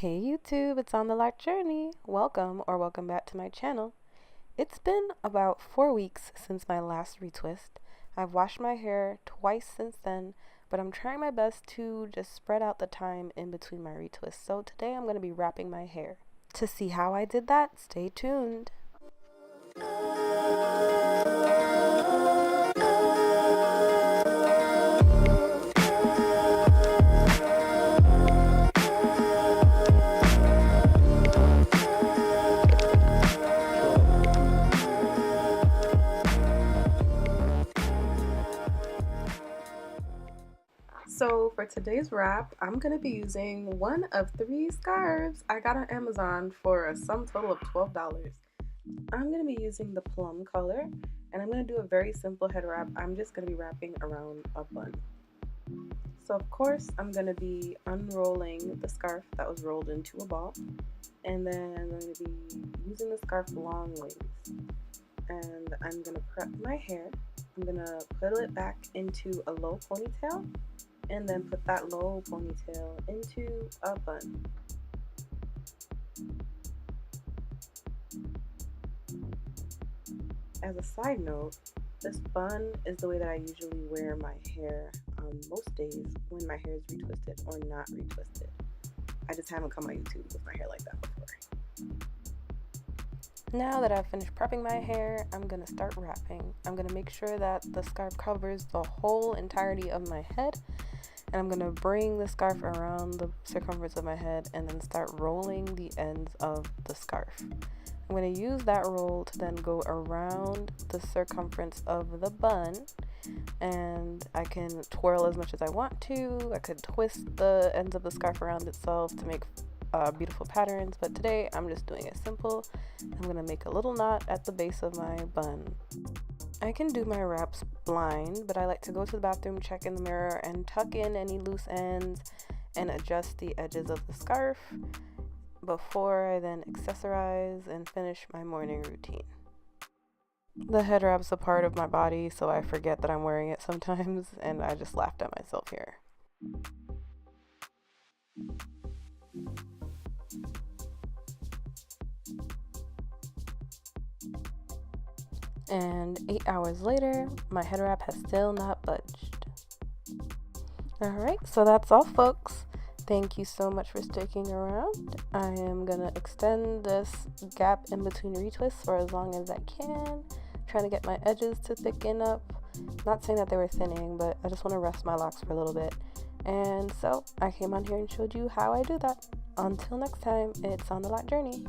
Hey YouTube, it's on the Loc Journey. Welcome or welcome back to my channel. It's been about 4 weeks since my last retwist. I've washed my hair twice since then, but I'm trying my best to just spread out the time in between my retwists. So today I'm going to be wrapping my hair. To see how I did that, stay tuned. So for today's wrap, I'm going to be using one of 3 scarves I got on Amazon for a sum total of $12. I'm going to be using the plum color, and I'm going to do a very simple head wrap. I'm just going to be wrapping around a bun. So of course, I'm going to be unrolling the scarf that was rolled into a ball, and then I'm going to be using the scarf long ways. And I'm going to prep my hair. I'm going to put it back into a low ponytail, and then put that low ponytail into a bun. As a side note, this bun is the way that I usually wear my hair most days when my hair is retwisted or not retwisted. I just haven't come on YouTube with my hair like that before. Now that I've finished prepping my hair, I'm going to start wrapping. I'm going to make sure that the scarf covers the whole entirety of my head. And I'm going to bring the scarf around the circumference of my head and then start rolling the ends of the scarf. I'm going to use that roll to then go around the circumference of the bun, and I can twirl as much as I want to. I could twist the ends of the scarf around itself to make beautiful patterns, but today I'm just doing it simple. I'm going to make a little knot at the base of my bun. I can do my wraps blind, but I like to go to the bathroom, check in the mirror, and tuck in any loose ends and adjust the edges of the scarf before I then accessorize and finish my morning routine. The head wrap's a part of my body, so I forget that I'm wearing it sometimes, and I just laughed at myself here. And 8 hours later, my head wrap has still not budged. Alright, so that's all, folks. Thank you so much for sticking around. I am going to extend this gap in between retwists for as long as I can. Trying to get my edges to thicken up. Not saying that they were thinning, but I just want to rest my locks for a little bit. And so I came on here and showed you how I do that. Until next time, it's on the Loc Journey.